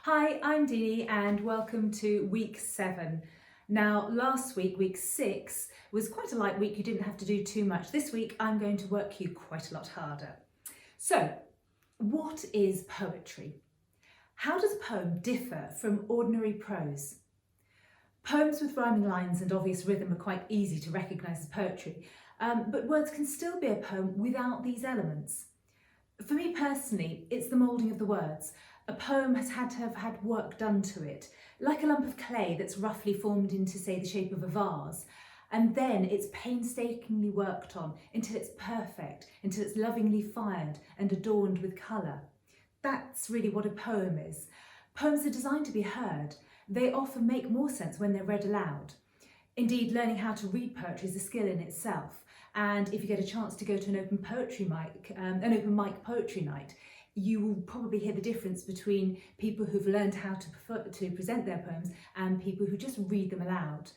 Hi, I'm Dee and welcome to week 7. Now, last week, week 6, was quite a light week. You didn't have to do too much. This week, I'm going to work you quite a lot harder. So, what is poetry? How does a poem differ from ordinary prose? Poems with rhyming lines and obvious rhythm are quite easy to recognise as poetry, but words can still be a poem without these elements. For me personally, it's the moulding of the words. A poem has had to have had work done to it, like a lump of clay that's roughly formed into, say, the shape of a vase, and then it's painstakingly worked on until it's perfect, until it's lovingly fired and adorned with colour. That's really what a poem is. Poems are designed to be heard. They often make more sense when they're read aloud. Indeed, learning how to read poetry is a skill in itself. And if you get a chance to go to an open mic poetry night, you will probably hear the difference between people who've learned how to present their poems and people who just read them aloud.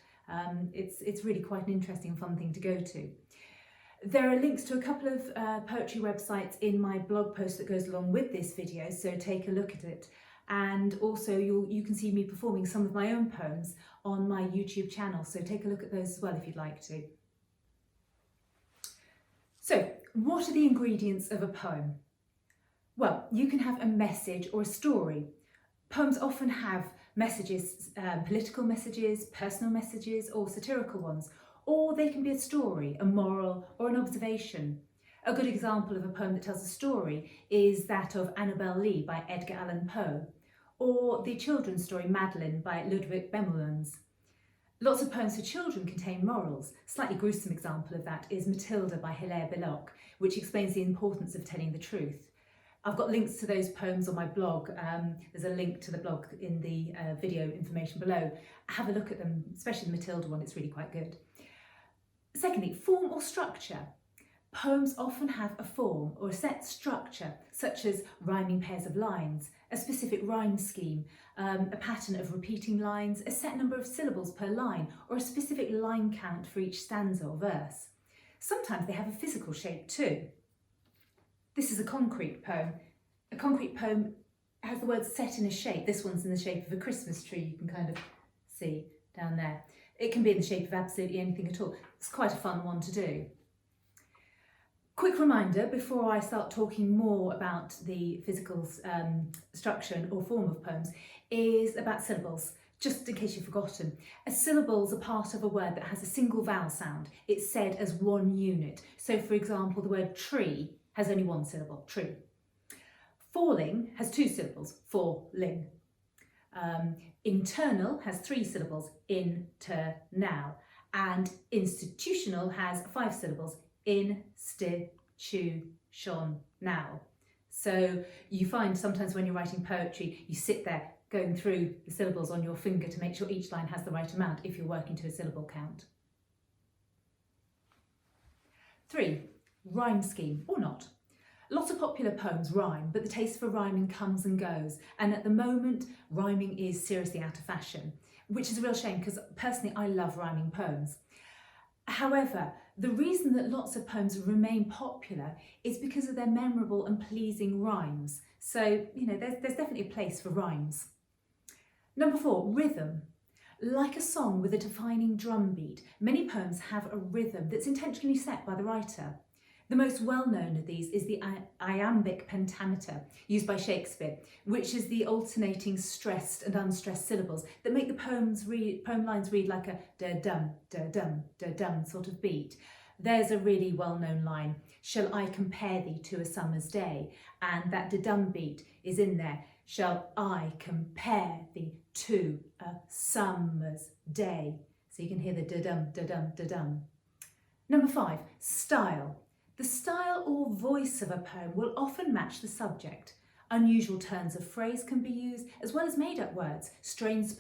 It's really quite an interesting and fun thing to go to. There are links to a couple of poetry websites in my blog post that goes along with this video, so take a look at it. And also you can see me performing some of my own poems on my YouTube channel, so take a look at those as well if you'd like to. So, what are the ingredients of a poem? Well, you can have a message or a story. Poems often have messages, political messages, personal messages, or satirical ones, or they can be a story, a moral, or an observation. A good example of a poem that tells a story is that of Annabel Lee by Edgar Allan Poe, or the children's story Madeline by Ludwig Bemelmans. Lots of poems for children contain morals. A slightly gruesome example of that is Matilda by Hilaire Belloc, which explains the importance of telling the truth. I've got links to those poems on my blog. There's a link to the blog in the video information below. Have a look at them, especially the Matilda one, it's really quite good. Secondly, form or structure. Poems often have a form or a set structure, such as rhyming pairs of lines, a specific rhyme scheme, a pattern of repeating lines, a set number of syllables per line, or a specific line count for each stanza or verse. Sometimes they have a physical shape too. This is a concrete poem. A concrete poem has the words set in a shape. This one's in the shape of a Christmas tree, you can kind of see down there. It can be in the shape of absolutely anything at all. It's quite a fun one to do. Quick reminder before I start talking more about the physical structure or form of poems is about syllables, just in case you've forgotten. A syllable's a part of a word that has a single vowel sound. It's said as one unit. So for example, the word tree has only one syllable, tree. Falling has 2 syllables, falling. Internal has 3 syllables, inter-now. And institutional has 5 syllables, institution now. So you find sometimes when you're writing poetry, you sit there going through the syllables on your finger to make sure each line has the right amount if you're working to a syllable count. 3. Rhyme scheme or not. Lots of popular poems rhyme, but the taste for rhyming comes and goes. And at the moment, rhyming is seriously out of fashion, which is a real shame because personally I love rhyming poems. However, the reason that lots of poems remain popular is because of their memorable and pleasing rhymes. So, there's definitely a place for rhymes. Number 4, rhythm. Like a song with a defining drum beat, many poems have a rhythm that's intentionally set by the writer. The most well-known of these is the iambic pentameter used by Shakespeare, which is the alternating stressed and unstressed syllables that make the poem lines read like a da-dum, da-dum, da-dum sort of beat. There's a really well-known line, "Shall I compare thee to a summer's day?" And that da-dum beat is in there. Shall I compare thee to a summer's day? So you can hear the da-dum, da-dum, da-dum. Number 5, style. The style or voice of a poem will often match the subject. Unusual turns of phrase can be used, as well as made-up words, strange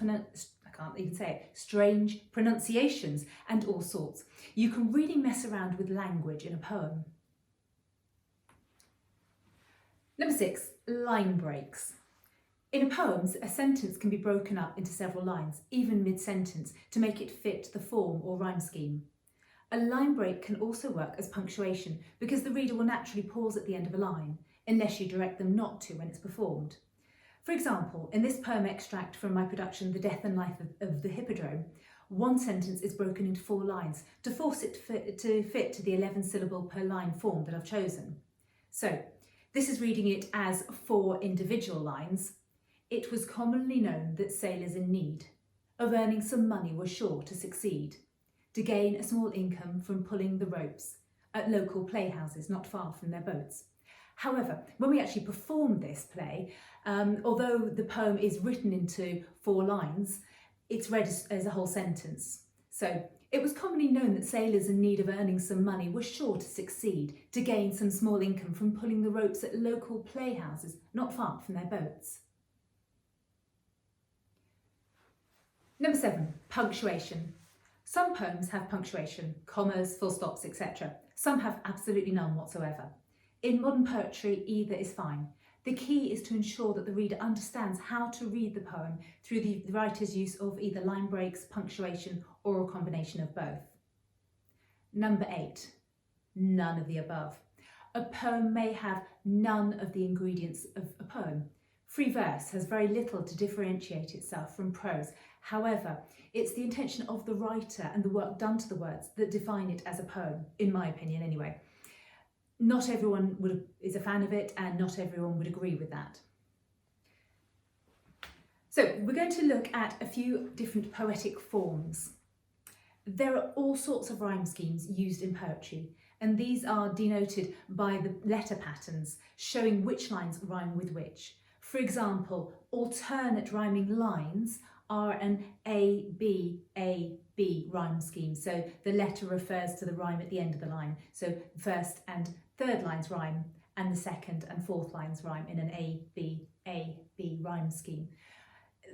pronunciations, and all sorts. You can really mess around with language in a poem. Number 6, line breaks. In a poem, a sentence can be broken up into several lines, even mid-sentence, to make it fit the form or rhyme scheme. A line break can also work as punctuation because the reader will naturally pause at the end of a line, unless you direct them not to when it's performed. For example, in this poem extract from my production, The Death and Life of the Hippodrome, one sentence is broken into 4 lines to force it to fit to the 11 syllable per line form that I've chosen. So this is reading it as 4 individual lines. It was commonly known that sailors in need of earning some money were sure to succeed, to gain a small income from pulling the ropes at local playhouses not far from their boats. However, when we actually perform this play, although the poem is written into 4 lines, it's read as a whole sentence. So, it was commonly known that sailors in need of earning some money were sure to succeed, to gain some small income from pulling the ropes at local playhouses not far from their boats. Number 7, punctuation. Some poems have punctuation, commas, full stops, etc. Some have absolutely none whatsoever. In modern poetry, either is fine. The key is to ensure that the reader understands how to read the poem through the writer's use of either line breaks, punctuation, or a combination of both. Number 8, none of the above. A poem may have none of the ingredients of a poem. Free verse has very little to differentiate itself from prose. However, it's the intention of the writer and the work done to the words that define it as a poem, in my opinion anyway. Not everyone is a fan of it, and not everyone would agree with that. So we're going to look at a few different poetic forms. There are all sorts of rhyme schemes used in poetry, and these are denoted by the letter patterns showing which lines rhyme with which. For example, alternate rhyming lines are an A-B rhyme scheme. So the letter refers to the rhyme at the end of the line. So first and third lines rhyme, and the second and fourth lines rhyme in an A-B rhyme scheme.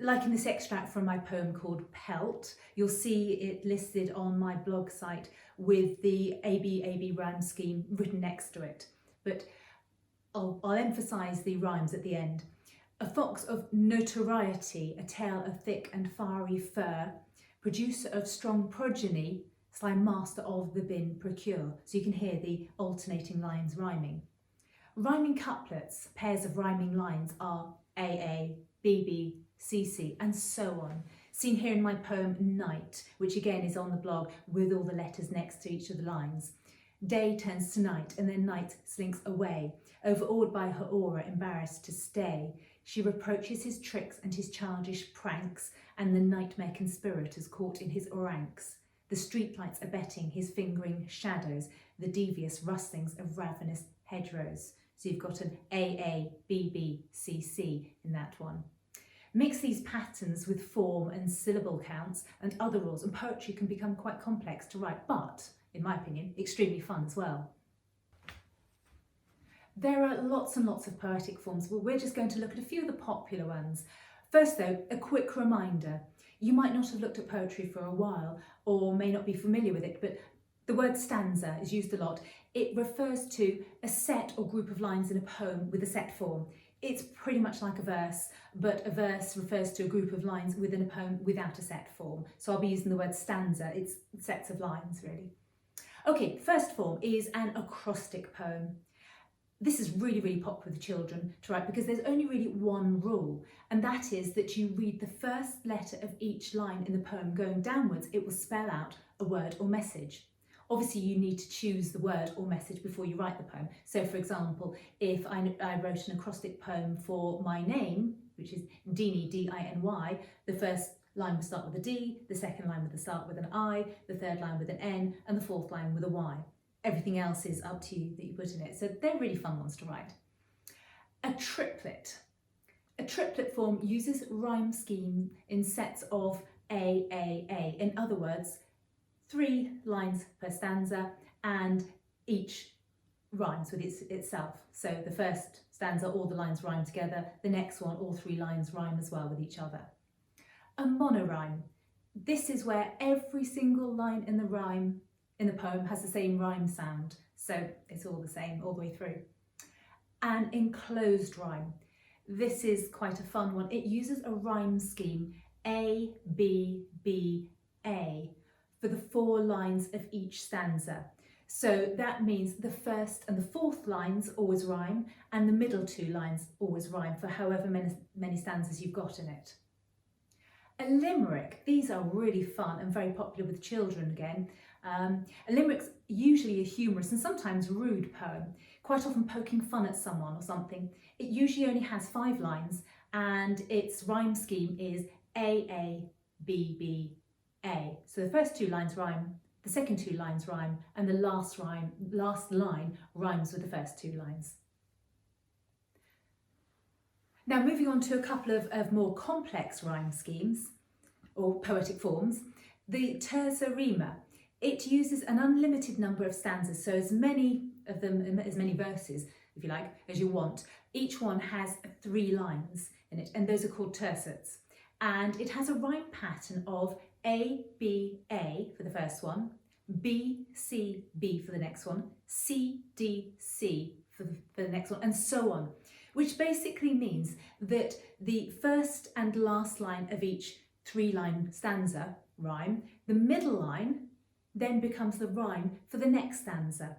Like in this extract from my poem called Pelt, you'll see it listed on my blog site with the A-B rhyme scheme written next to it. But I'll emphasise the rhymes at the end. A fox of notoriety, a tail of thick and fiery fur, producer of strong progeny, sly master of the bin procure. So you can hear the alternating lines rhyming. Rhyming couplets, pairs of rhyming lines, are AA, BB, CC, and so on. Seen here in my poem Night, which again is on the blog with all the letters next to each of the lines. Day turns to night, and then night slinks away, overawed by her aura, embarrassed to stay. She reproaches his tricks and his childish pranks, and the nightmare conspirators caught in his ranks. The streetlights abetting his fingering shadows, the devious rustlings of ravenous hedgerows. So you've got an AA, BB, CC in that one. Mix these patterns with form and syllable counts and other rules, and poetry can become quite complex to write, but, in my opinion, extremely fun as well. There are lots and lots of poetic forms, but we're just going to look at a few of the popular ones. First though, a quick reminder. You might not have looked at poetry for a while or may not be familiar with it, but the word stanza is used a lot. It refers to a set or group of lines in a poem with a set form. It's pretty much like a verse, but a verse refers to a group of lines within a poem without a set form. So I'll be using the word stanza. It's sets of lines, really. Okay, first form is an acrostic poem. This is really, really popular with children to write because there's only really one rule, and that is that you read the first letter of each line in the poem going downwards. It will spell out a word or message. Obviously, you need to choose the word or message before you write the poem. So, for example, if I wrote an acrostic poem for my name, which is Dini, D-I-N-Y, the first line would start with a D, the second line would start with an I, the third line with an N, and the fourth line with a Y. Everything else is up to you that you put in it. So they're really fun ones to write. A triplet. A triplet form uses rhyme scheme in sets of A. In other words, 3 lines per stanza, and each rhymes with itself. So the first stanza, all the lines rhyme together. The next one, all 3 lines rhyme as well with each other. A monorhyme. This is where every single line in the poem has the same rhyme sound. So it's all the same all the way through. An enclosed rhyme. This is quite a fun one. It uses a rhyme scheme A, B, B, A for the 4 lines of each stanza. So that means the first and the fourth lines always rhyme, and the middle two lines always rhyme for however many stanzas you've got in it. A limerick, these are really fun and very popular with children again. A limerick's usually a humorous and sometimes rude poem, quite often poking fun at someone or something. It usually only has 5 lines and its rhyme scheme is A, A, B, B, A. So the first 2 lines rhyme, the second 2 lines rhyme, and the last line rhymes with the first 2 lines. Now moving on to a couple of more complex rhyme schemes or poetic forms. The Terza rima. It uses an unlimited number of stanzas, so as many of them, as many verses, if you like, as you want. Each one has 3 lines in it, and those are called tercets. And it has a rhyme pattern of A, B, A for the first one, B, C, B for the next one, C, D, C for the next one, and so on, which basically means that the first and last line of each 3-line stanza rhyme, the middle line then becomes the rhyme for the next stanza,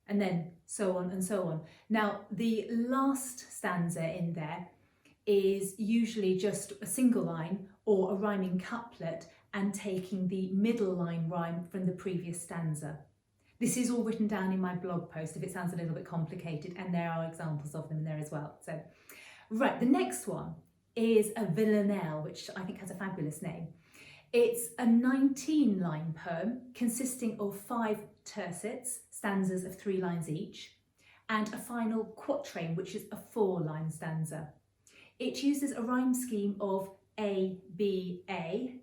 and then so on and so on. Now, the last stanza in there is usually just a single line or a rhyming couplet and taking the middle line rhyme from the previous stanza. This is all written down in my blog post if it sounds a little bit complicated, and there are examples of them in there as well. So, right, the next one is a Villanelle, which I think has a fabulous name. It's a 19-line poem consisting of 5 tercets, stanzas of 3 lines each, and a final quatrain, which is a 4-line stanza. It uses a rhyme scheme of A, B, A,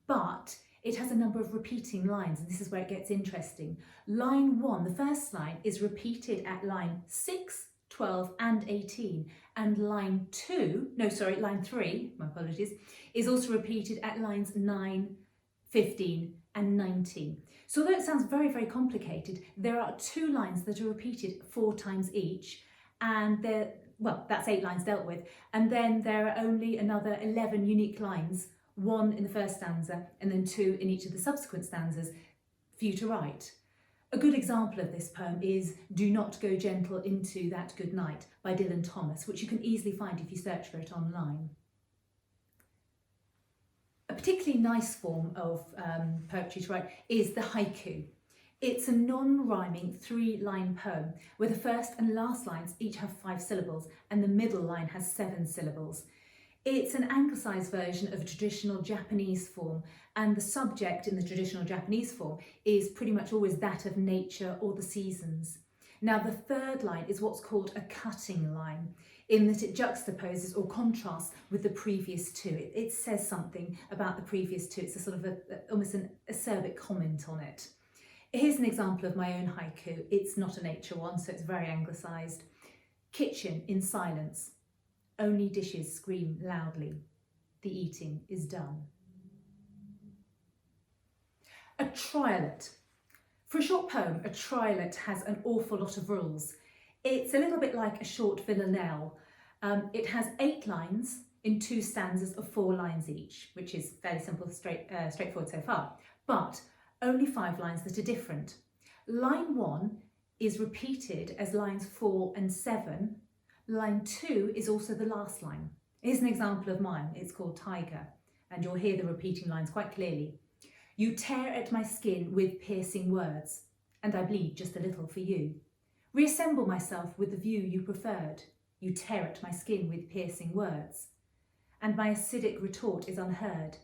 but it has a number of repeating lines, and this is where it gets interesting. Line 1, the first line, is repeated at line 6, 12 and 18, and line 3, my apologies, is also repeated at lines 9, 15 and 19. So although it sounds very, very complicated, there are 2 lines that are repeated 4 times each, and that's 8 lines dealt with, and then there are only another 11 unique lines, 1 in the first stanza and then 2 in each of the subsequent stanzas for you to write. A good example of this poem is Do Not Go Gentle Into That Good Night by Dylan Thomas, which you can easily find if you search for it online. A particularly nice form of poetry to write is the haiku. It's a non-rhyming 3-line poem where the first and last lines each have 5 syllables and the middle line has 7 syllables. It's an anglicised version of a traditional Japanese form, and the subject in the traditional Japanese form is pretty much always that of nature or the seasons. Now, the 3rd line is what's called a cutting line, in that it juxtaposes or contrasts with the previous 2. It says something about the previous 2. It's a sort of almost an acerbic comment on it. Here's an example of my own haiku. It's not a nature one, so it's very anglicised. Kitchen in silence. Only dishes scream loudly. The eating is done. A triolet. For a short poem, a triolet has an awful lot of rules. It's a little bit like a short Villanelle. It has 8 lines in 2 stanzas of 4 lines each, which is fairly simple, straightforward so far, but only 5 lines that are different. Line 1 is repeated as lines 4 and 7. Line 2 is also the last line. Here's an example of mine. It's called Tiger, and you'll hear the repeating lines quite clearly. You tear at my skin with piercing words, and I bleed just a little for you. Reassemble myself with the view you preferred. You tear at my skin with piercing words. And my acidic retort is unheard.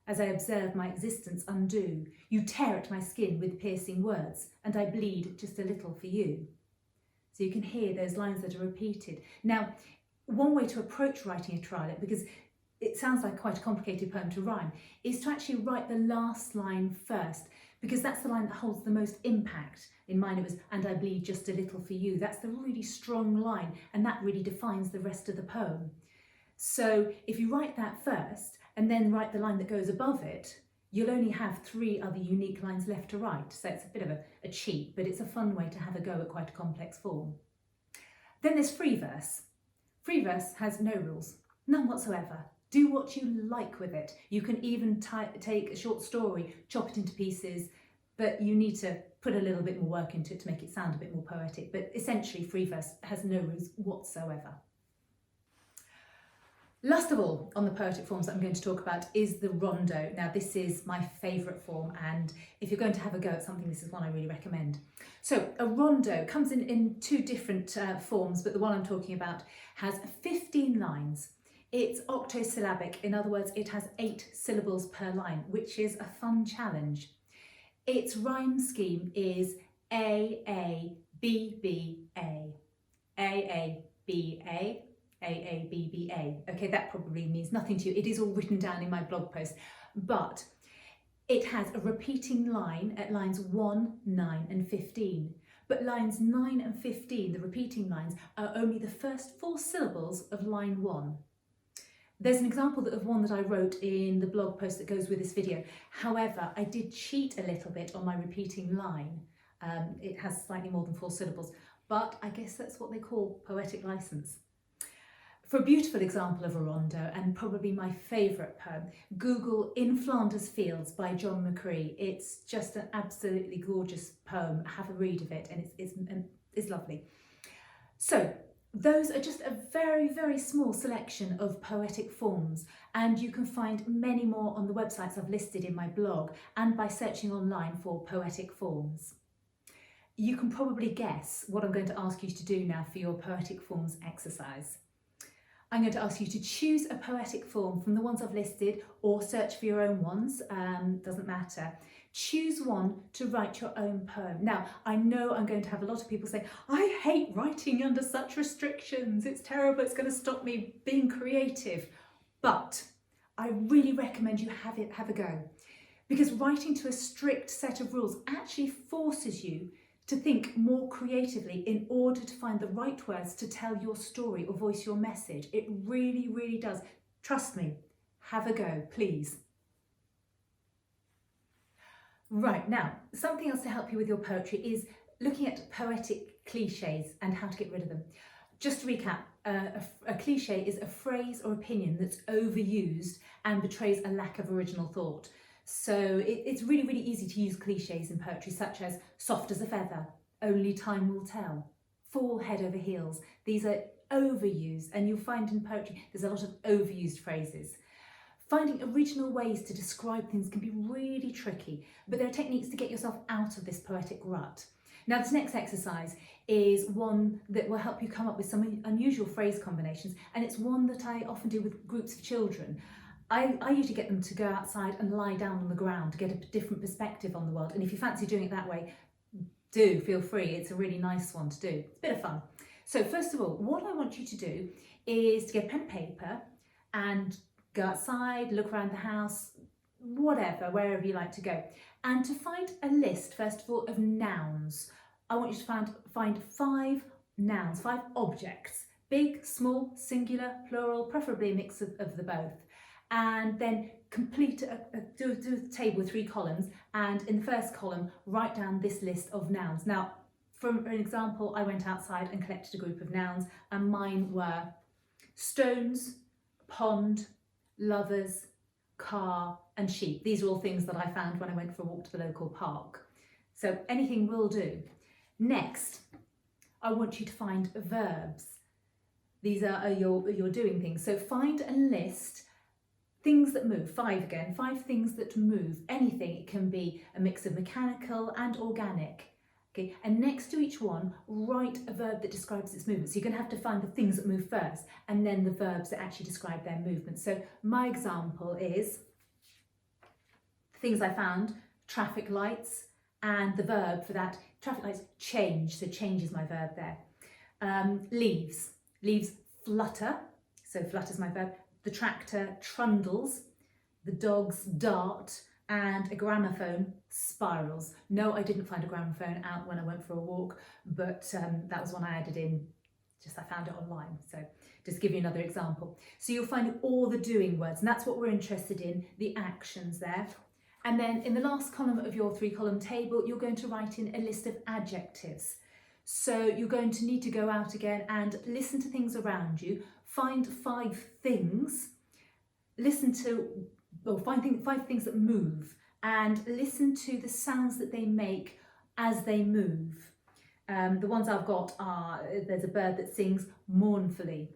As I observe my existence undo, you tear at my skin with piercing words, and I bleed just a little for you. So you can hear those lines that are repeated. Now, one way to approach writing a triolet, because it sounds like quite a complicated poem to rhyme, is to actually write the last line first, because that's the line that holds the most impact. In mine it was, and I bleed just a little for you. That's the really strong line, and that really defines the rest of the poem. So if you write that first, and then write the line that goes above it, you'll only have 3 other unique lines left to write. So it's a bit of a cheat, but it's a fun way to have a go at quite a complex form. Then there's free verse. Free verse has no rules, none whatsoever. Do what you like with it. You can even take a short story, chop it into pieces, but you need to put a little bit more work into it to make it sound a bit more poetic. But essentially, free verse has no rules whatsoever. Last of all, on the poetic forms that I'm going to talk about is the rondeau. Now, this is my favourite form, and if you're going to have a go at something, this is one I really recommend. So a rondeau comes in two different forms, but the one I'm talking about has 15 lines. It's octosyllabic, in other words, it has 8 syllables per line, which is a fun challenge. Its rhyme scheme is A, A, B, B, A. A, A, B, A. A, B, B, A. Okay, that probably means nothing to you. It is all written down in my blog post, but it has a repeating line at lines 1, 9 and 15. But lines 9 and 15, the repeating lines, are only the first 4 syllables of line 1. There's an example of one that I wrote in the blog post that goes with this video. However, I did cheat a little bit on my repeating line. It has slightly more than 4 syllables, but I guess that's what they call poetic license. For a beautiful example of a rondeau, and probably my favourite poem, Google In Flanders Fields by John McCree. It's just an absolutely gorgeous poem. Have a read of it, and it's lovely. So those are just a very, very small selection of poetic forms, and you can find many more on the websites I've listed in my blog and by searching online for poetic forms. You can probably guess what I'm going to ask you to do now for your poetic forms exercise. I'm going to ask you to choose a poetic form from the ones I've listed, or search for your own ones, doesn't matter. Choose one to write your own poem. Now, I know I'm going to have a lot of people saying, I hate writing under such restrictions, it's terrible, it's going to stop me being creative. But I really recommend you have a go, because writing to a strict set of rules actually forces you to think more creatively in order to find the right words to tell your story or voice your message. It really, really does. Trust me, have a go, please. Right, now, something else to help you with your poetry is looking at poetic cliches and how to get rid of them. Just to recap, a cliche is a phrase or opinion that's overused and betrays a lack of original thought. So it's really, really easy to use cliches in poetry, such as soft as a feather, only time will tell, fall head over heels. These are overused, and you'll find in poetry there's a lot of overused phrases. Finding original ways to describe things can be really tricky, but there are techniques to get yourself out of this poetic rut. Now, this next exercise is one that will help you come up with some unusual phrase combinations, and it's one that I often do with groups of children. I usually get them to go outside and lie down on the ground to get a different perspective on the world. And if you fancy doing it that way, do feel free. It's a really nice one to do. It's a bit of fun. So first of all, what I want you to do is to get a pen and paper and go outside, look around the house, whatever, wherever you like to go. And to find a list, first of all, of nouns. I want you to find 5 nouns, 5 objects, big, small, singular, plural, preferably a mix of the both. And then complete do a table with 3 columns, and in the first column write down this list of nouns. Now, for an example, I went outside and collected a group of nouns, and mine were stones, pond, lovers, car and sheep. These are all things that I found when I went for a walk to the local park. So anything will do. Next, I want you to find verbs. These are your doing things. So find a list. Things that move, 5 again, 5 things that move, anything. It can be a mix of mechanical and organic. Okay, and next to each one, write a verb that describes its movement. So you're going to have to find the things that move first, and then the verbs that actually describe their movement. So my example is, things I found, traffic lights, and the verb for that, traffic lights, change. So change is my verb there. Leaves. Leaves flutter. So flutter is my verb. The tractor trundles, the dogs dart, and a gramophone spirals. No, I didn't find a gramophone out when I went for a walk, but that was one I added in, I found it online. So just give you another example. So you'll find all the doing words, and that's what we're interested in, the actions there. And then in the last column of your 3-column table, you're going to write in a list of adjectives. So you're going to need to go out again and listen to things around you, find 5 things, listen to, or find 5 things that move, and listen to the sounds that they make as they move. The ones I've got are, there's a bird that sings mournfully,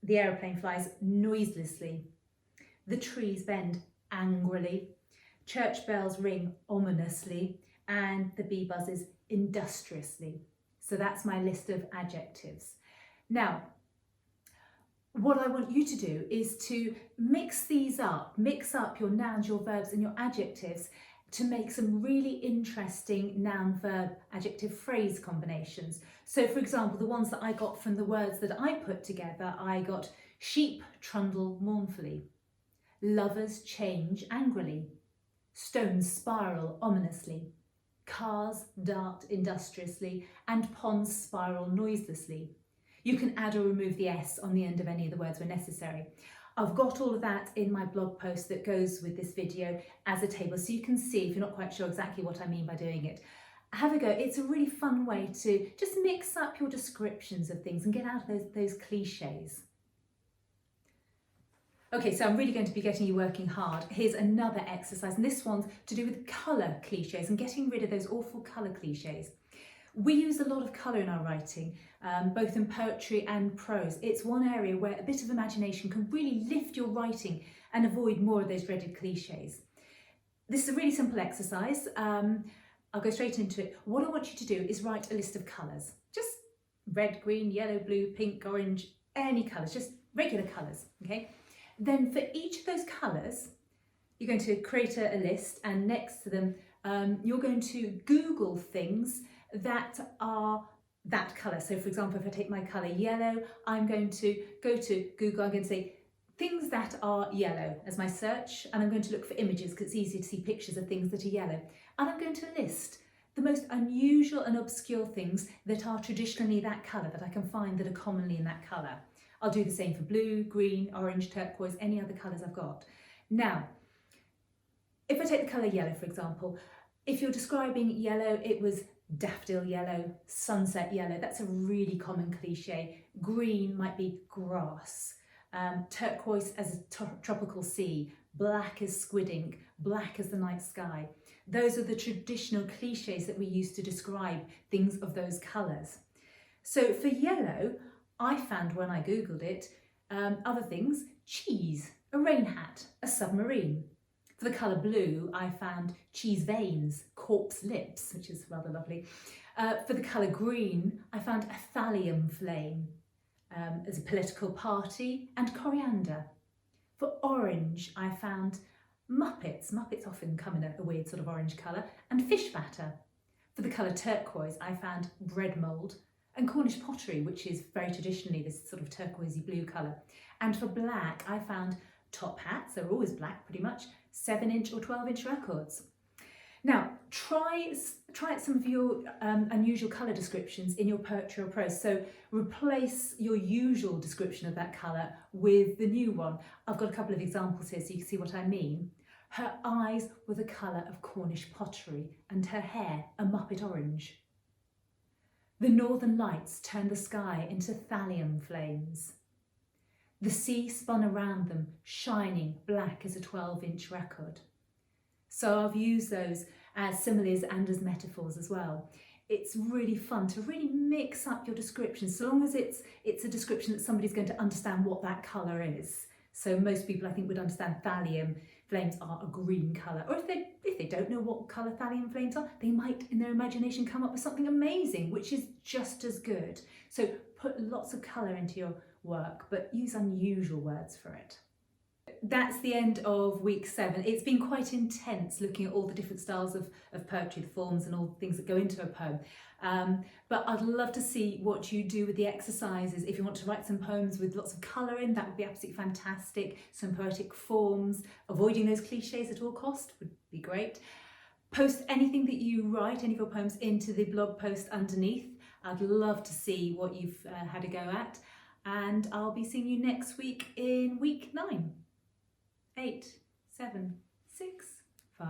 the aeroplane flies noiselessly, the trees bend angrily, church bells ring ominously, and the bee buzzes industriously. So that's my list of adjectives. Now, what I want you to do is to mix these up, mix up your nouns, your verbs and your adjectives to make some really interesting noun, verb, adjective, phrase combinations. So for example, the ones that I got from the words that I put together, I got sheep trundle mournfully, lovers change angrily, stones spiral ominously, cars dart industriously, and ponds spiral noiselessly. You can add or remove the S on the end of any of the words where necessary. I've got all of that in my blog post that goes with this video as a table, so you can see if you're not quite sure exactly what I mean by doing it. Have a go. It's a really fun way to just mix up your descriptions of things and get out of those cliches. Okay, so I'm really going to be getting you working hard. Here's another exercise, and this one's to do with colour cliches and getting rid of those awful colour cliches. We use a lot of colour in our writing, both in poetry and prose. It's one area where a bit of imagination can really lift your writing and avoid more of those dreaded cliches. This is a really simple exercise. I'll go straight into it. What I want you to do is write a list of colours. Just red, green, yellow, blue, pink, orange, any colours, just regular colours, okay? Then for each of those colours, you're going to create a list, and next to them, you're going to Google things that are that colour. So for example, if I take my colour yellow, I'm going to go to Google, I'm going to say things that are yellow as my search, and I'm going to look for images because it's easier to see pictures of things that are yellow. And I'm going to list the most unusual and obscure things that are traditionally that colour, that I can find that are commonly in that colour. I'll do the same for blue, green, orange, turquoise, any other colours I've got. Now, if I take the colour yellow, for example, if you're describing yellow, it was daffodil yellow, sunset yellow. That's a really common cliche. Green might be grass. Turquoise as a tropical sea. Black as squid ink. Black as the night sky. Those are the traditional cliches that we use to describe things of those colours. So for yellow, I found when I Googled it, other things, cheese, a rain hat, a submarine. For the colour blue, I found cheese veins, corpse lips, which is rather lovely. For the colour green, I found a thallium flame as a political party, and coriander. For orange, I found Muppets. Muppets often come in a weird sort of orange colour, and fish batter. For the colour turquoise, I found bread mould and Cornish pottery, which is very traditionally this sort of turquoisey blue colour. And for black, I found top hats, they're always black pretty much, 7-inch or 12-inch records. Now, try some of your unusual colour descriptions in your poetry or prose. So replace your usual description of that colour with the new one. I've got a couple of examples here so you can see what I mean. Her eyes were the colour of Cornish pottery and her hair a Muppet orange. The northern lights turned the sky into thallium flames. The sea spun around them, shining black as a 12-inch record. So I've used those as similes and as metaphors as well. It's really fun to really mix up your descriptions, so long as it's a description that somebody's going to understand what that colour is. So most people, I think, would understand thallium flames are a green colour. Or if they don't know what colour thallium flames are, they might, in their imagination, come up with something amazing, which is just as good. So put lots of colour into your work, but use unusual words for it. That's the end of week 7. It's been quite intense looking at all the different styles of poetry, the forms and all the things that go into a poem. But I'd love to see what you do with the exercises. If you want to write some poems with lots of colour in, that would be absolutely fantastic. Some poetic forms, avoiding those cliches at all cost would be great. Post anything that you write, any of your poems, into the blog post underneath. I'd love to see what you've had a go at. And I'll be seeing you next week in week 9. 8, 7, 6, 5,